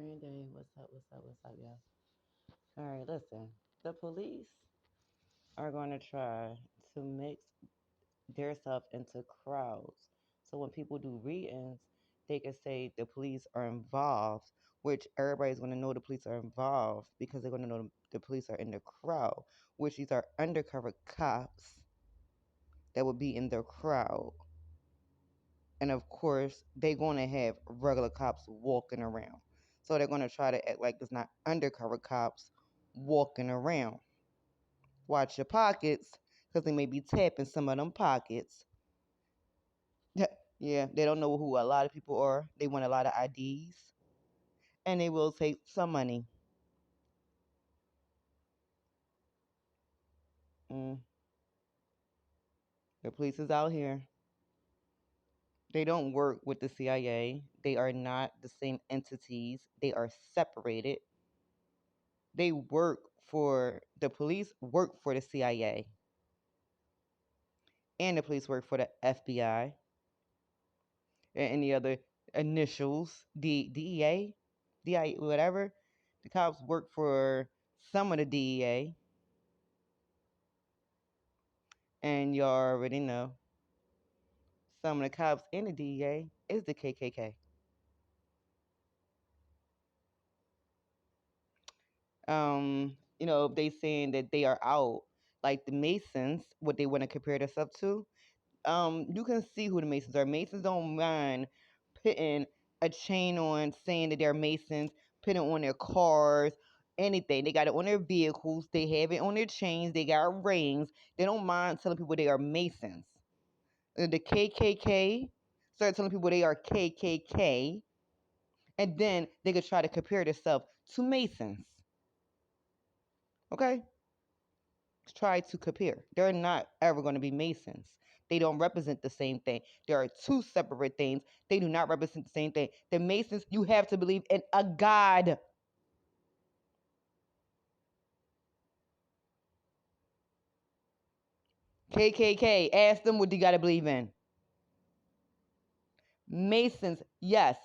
Brandy. What's up? What's up? What's up, y'all? All right, listen. The police are going to try to mix their stuff into crowds. So when people do readings, they can say the police are involved, which everybody's going to know the police are involved because they're going to know the police are in the crowd, which these are undercover cops that would be in the crowd. And of course, they're going to have regular cops walking around. So they're going to try to act like it's not undercover cops walking around. Watch your pockets because they may be tapping some of them pockets. Yeah, they don't know who a lot of people are. They want a lot of IDs and they will take some money. Mm. The police is out here. They don't work with the CIA. They are not the same entities. They are separated. They work for the police, work for the CIA, and the police work for the FBI and any other initials, DEA, DI, whatever. The cops work for some of the DEA, and you already know some of the cops in the DEA is the KKK. They saying that they are out, like the Masons, what they want to compare themselves to. You can see who the Masons are. Masons don't mind putting a chain on, saying that they're Masons, putting it on their cars, anything. They got it on their vehicles. They have it on their chains. They got rings. They don't mind telling people they are Masons. The KKK start telling people they are KKK, and then they could try to compare themselves to Masons. Okay? Try to compare. They're not ever going to be Masons. They don't represent the same thing. There are two separate things. They do not represent the same thing. The Masons, you have to believe in a God. KKK, ask them what you got to believe in. Masons, yes,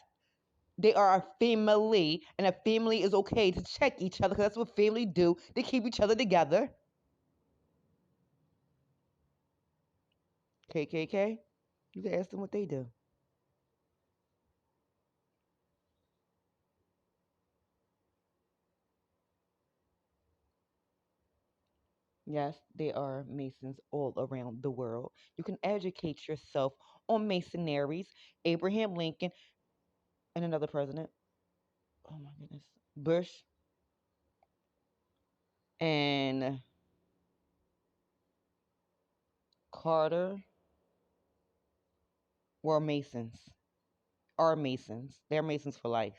they are a family, and a family is okay to check each other because that's what family do. They keep each other together. KKK, you can ask them what they do. Yes, there are Masons all around the world. You can educate yourself on Masonaries, Abraham Lincoln, and another president. Oh my goodness. Bush and Carter were Masons, are Masons. They're Masons for life.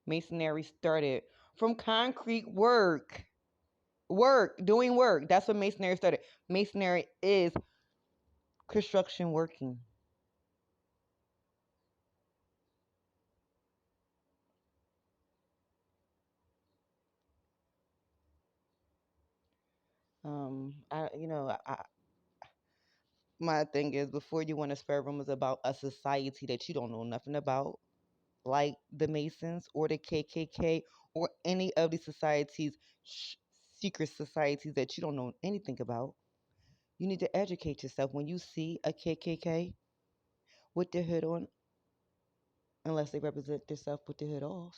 Masonry started from concrete work. Doing work. That's what Masonry started. Masonry is construction working. My thing is, before you want to spread rumors about a society that you don't know nothing about, like the Masons or the KKK or any of these societies, secret societies that you don't know anything about, you need to educate yourself. When you see a KKK with their hood on, unless they represent themselves with their hood off,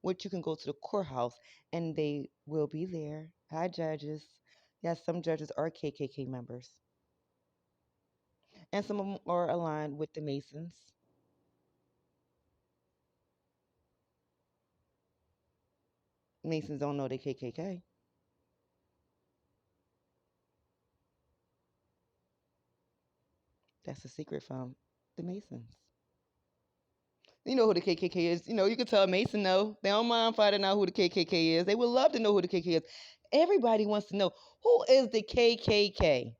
which you can go to the courthouse and they will be there. Hi, judges. Yes, some judges are KKK members, and some of them are aligned with the Masons. Masons don't know the KKK. That's a secret from the Masons. You know who the KKK is. You can tell a Mason no. They don't mind finding out who the KKK is. They would love to know who the KKK is. Everybody wants to know who is the KKK.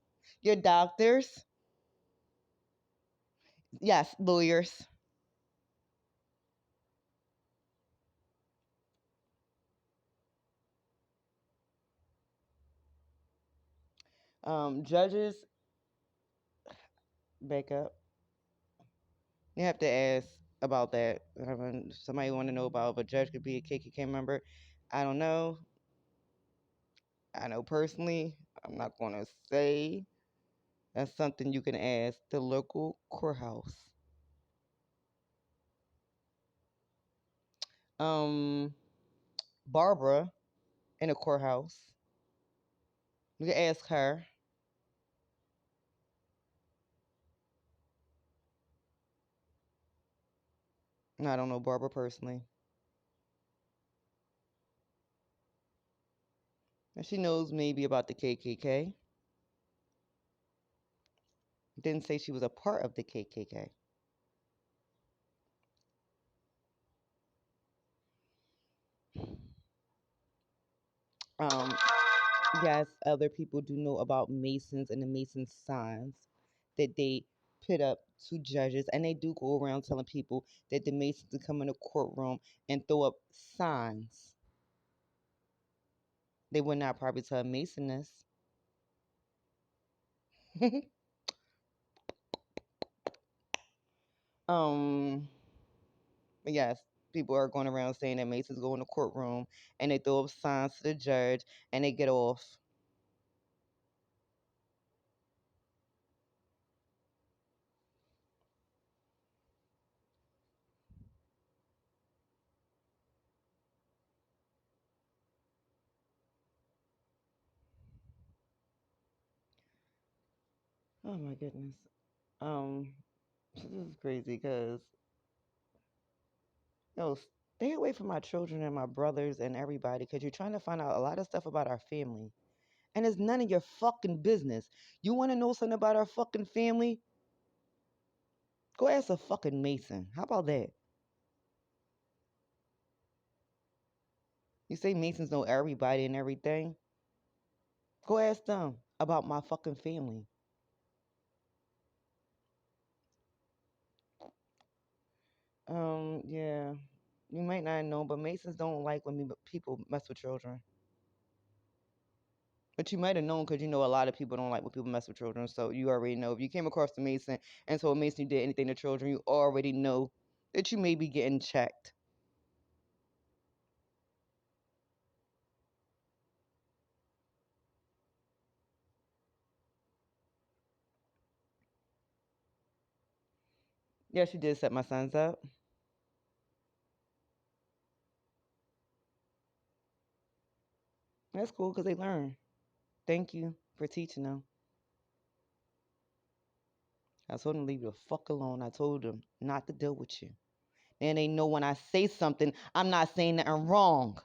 Your doctors, yes, lawyers, judges. Back up. You have to ask about that. Somebody want to know about if a judge could be a KKK member. I don't know. I know personally, I'm not going to say that's something you can ask the local courthouse. Um, Barbara in a courthouse. You can ask her. No, I don't know Barbara personally. And she knows maybe about the KKK. Didn't say she was a part of the KKK. Um, yes, other people do know about Masons and the Mason signs that they put up to judges, and they do go around telling people that the Masons will come in the courtroom and throw up signs. They would not probably tell a Mason this. um, but yes, people are going around saying that Masons go in the courtroom and they throw up signs to the judge and they get off. Oh my goodness. Um, this is crazy because stay away from my children and my brothers and everybody because you're trying to find out a lot of stuff about our family. And it's none of your fucking business. You want to know something about our fucking family? Go ask a fucking Mason. How about that? You say Masons know everybody and everything? Go ask them about my fucking family. Yeah. You might not know, but Masons don't like when people mess with children. But you might have known because you know a lot of people don't like when people mess with children. So you already know. If you came across the Mason and told Mason you did anything to children, you already know that you may be getting checked. Yes, you did set my sons up. That's cool because they learn. Thank you for teaching them. I told them to leave you the fuck alone. I told them not to deal with you. And they know when I say something, I'm not saying nothing wrong.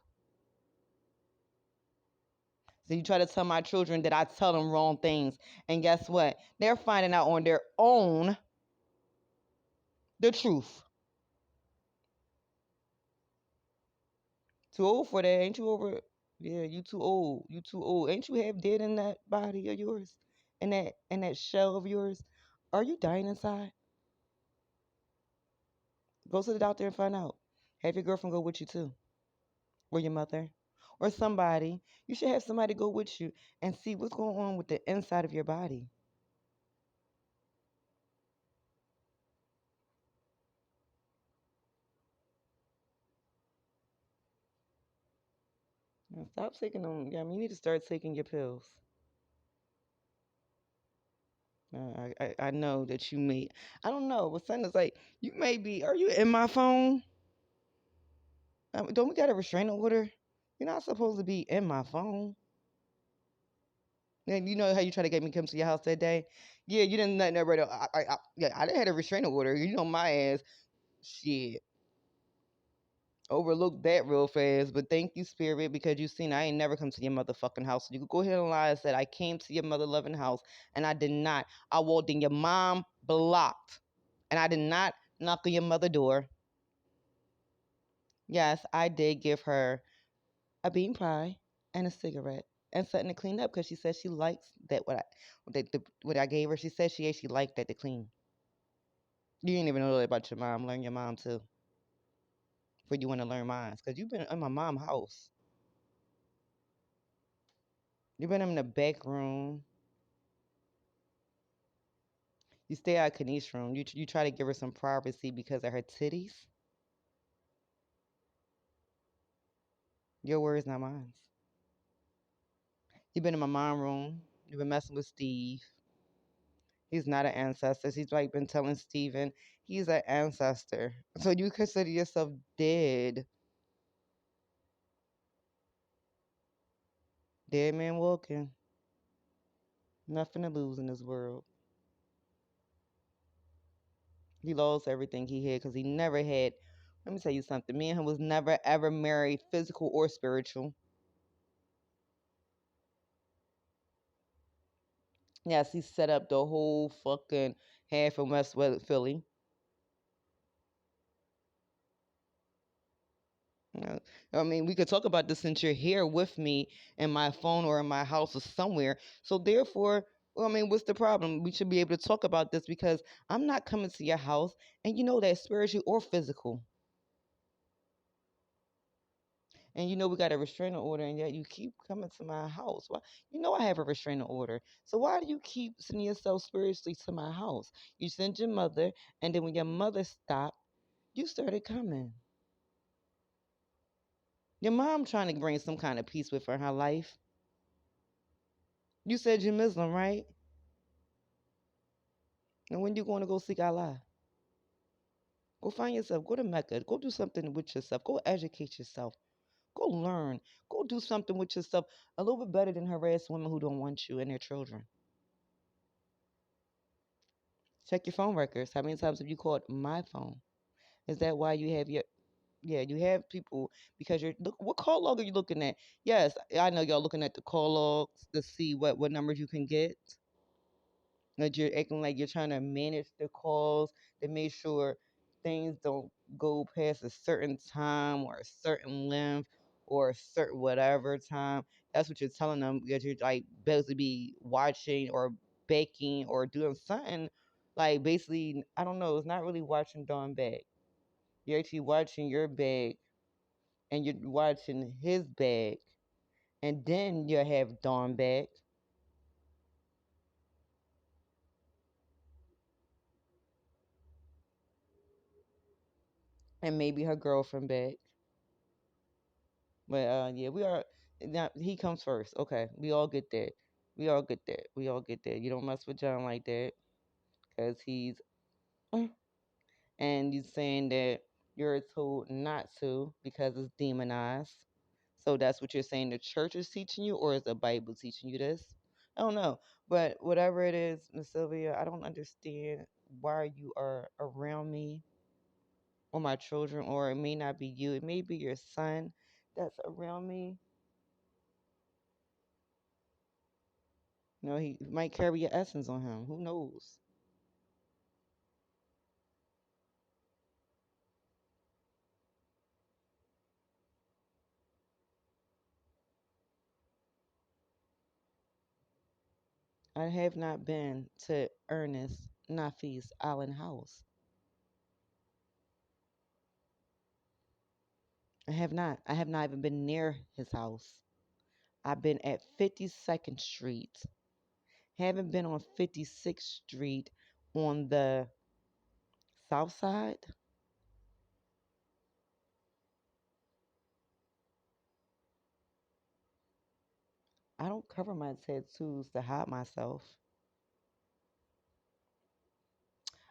So you try to tell my children that I tell them wrong things. And guess what? They're finding out on their own the truth. Too old for that. Ain't you over? Yeah, you too old. You too old. Ain't you half dead in that body of yours? In that shell of yours? Are you dying inside? Go to the doctor and find out. Have your girlfriend go with you too. Or your mother. Or somebody. You should have somebody go with you and see what's going on with the inside of your body. Now, stop taking them. Yeah, I mean, you need to start taking your pills. I know that you may. I don't know. But something is like, you may be. Are you in my phone? Don't we got a restraining order? You're not supposed to be in my phone. And you know how you try to get me to come to your house that day? Yeah, you didn't let nobody. Yeah, I didn't have a restraining order. You know my ass. Shit, overlooked that real fast. But thank you, Spirit, because you seen I ain't never come to your motherfucking house. So you could go ahead and lie and said I came to your mother loving house, and I did not. I walked in your mom blocked, and I did not knock on your mother door. Yes, I did give her a bean pie and a cigarette and something to clean up because she said she likes that what I gave her. She said she actually liked that to clean. You didn't even know that about your mom. Learn your mom too. For you want to learn mine because you've been in my mom's house. You've been in the back room. You stay out of Kanisha's room. You try to give her some privacy because of her titties. Your words, not mine. You've been in my mom room. You've been messing with Steve. He's not an ancestor. He's like been telling Steven he's an ancestor. So you consider yourself dead. Dead man walking. Nothing to lose in this world. He lost everything he had because he never had. Let me tell you something. Me and him was never ever married, physical or spiritual. Yes, he set up the whole fucking half of West Philly. Uh, I mean, we could talk about this since you're here with me in my phone or in my house or somewhere. So therefore, well, I mean, what's the problem? We should be able to talk about this because I'm not coming to your house, and you know that spiritual or physical. And you know we got a restraining order, and yet you keep coming to my house. Why? You know I have a restraining order. So why do you keep sending yourself spiritually to my house? You sent your mother, and then when your mother stopped, you started coming. Your mom trying to bring some kind of peace with her life. You said you're Muslim, right? And when you going to go seek Allah? Go find yourself. Go to Mecca. Go do something with yourself. Go educate yourself. Go learn. Go do something with yourself a little bit better than harass women who don't want you and their children. Check your phone records. How many times have you called my phone? Is that why you have your yeah, you have people because you're look what call log are you looking at? Yes, I know y'all looking at the call logs to see what numbers you can get. That you're acting like you're trying to manage the calls to make sure things don't go past a certain time or a certain length or a certain whatever time. That's what you're telling them because you're like basically be watching or baking or doing something like basically I don't know. It's not really watching Dawn back. You're actually watching your bag and you're watching his bag, and then you have Dawn back and maybe her girlfriend back. But yeah, we are. Now he comes first. Okay, we all get that. We all get that. We all get that. You don't mess with John like that because he's and you saying that you're told not to because it's demonized. So that's what you're saying the church is teaching you, or is the Bible teaching you this? I don't know. But whatever it is, Miss Sylvia, I don't understand why you are around me or my children, or it may not be you. It may be your son that's around me. You know, he might carry your essence on him. Who knows? I have not been to Ernest Nafi's Island House. I have not. I have not even been near his house. I've been at 52nd Street. Haven't been on 56th Street on the south side. I don't cover my tattoos to hide myself.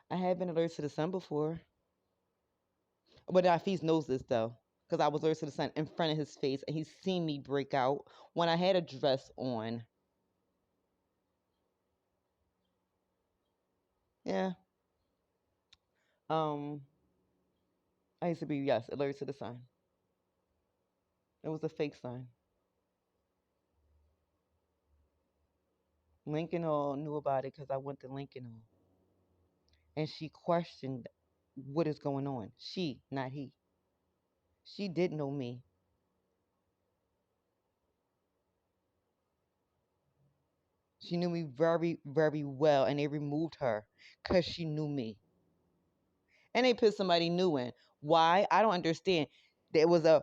I have been allergic to the sun before. But Nafis knows this though. Because I was allergic to the sun in front of his face and he's seen me break out when I had a dress on. Yeah. Um, I used to be, yes, allergic to the sun. It was a fake sun. Lincoln all knew about it because I went to Lincoln Hall. And she questioned what is going on. She, not he. She did know me. She knew me very, very well. And they removed her because she knew me. And they put somebody new in. Why? I don't understand. There was a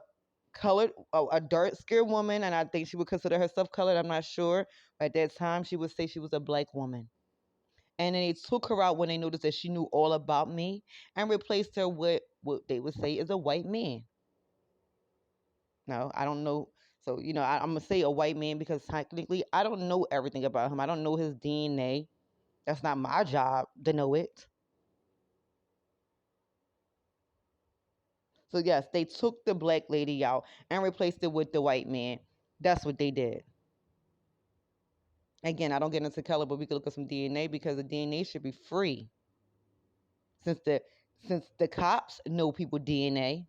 colored, a dark skinned woman, and I think she would consider herself colored. I'm not sure. At that time, she would say she was a black woman. And then they took her out when they noticed that she knew all about me and replaced her with what they would say is a white man. No, I don't know. So, I'm going to say a white man because technically I don't know everything about him. I don't know his DNA. That's not my job to know it. So, yes, they took the black lady out and replaced it with the white man. That's what they did. Again, I don't get into color, but we could look at some DNA because the DNA should be free. Since the cops know people DNA,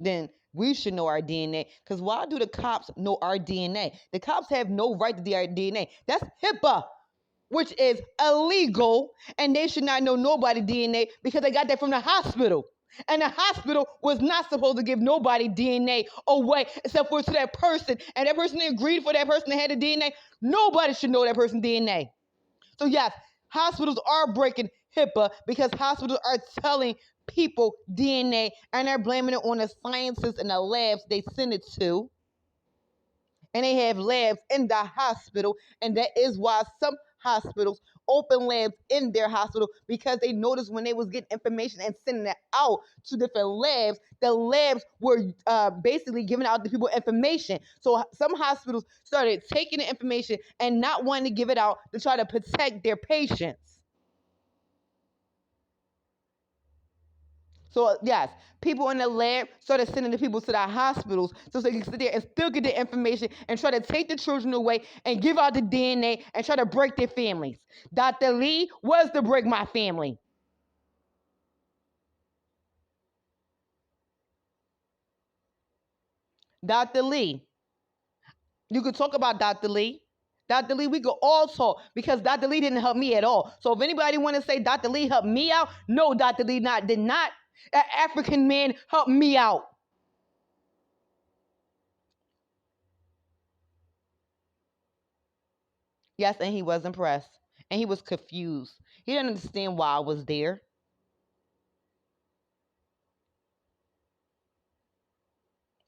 then we should know our DNA. Because why do the cops know our DNA? The cops have no right to our DNA. That's HIPAA, which is illegal, and they should not know nobody's DNA because they got that from the hospital. And the hospital was not supposed to give nobody DNA away except for to that person. And that person agreed for that person to have the DNA. Nobody should know that person's DNA. So yes, hospitals are breaking HIPAA because hospitals are telling people DNA and they're blaming it on the scientists and the labs they send it to. And they have labs in the hospital, and that is why some hospitals open labs in their hospital because they noticed when they was getting information and sending it out to different labs, the labs were basically giving out the people information. So some hospitals started taking the information and not wanting to give it out to try to protect their patients. So yes, people in the lab started sending the people to the hospitals so they can sit there and still get the information and try to take the children away and give out the DNA and try to break their families. Dr. Lee was to break my family. Dr. Lee, you could talk about Dr. Lee. Dr. Lee, we could all talk because Dr. Lee didn't help me at all. So if anybody want to say Dr. Lee helped me out, no, Dr. Lee did not. An African man helped me out. Yes, and he was impressed. And he was confused. He didn't understand why I was there.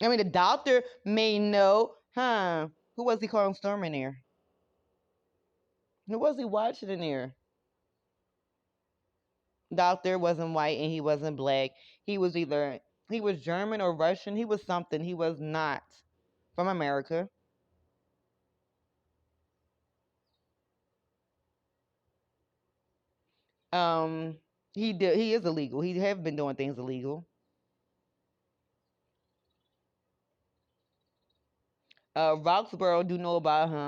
I mean, the doctor may know, huh? Who was he calling Storm in there? Who was he watching in there? Doctor wasn't white and he wasn't black. He was German or Russian. He was something. He was not from America. Um, he is illegal. He have been doing things illegal. Roxborough do know about him.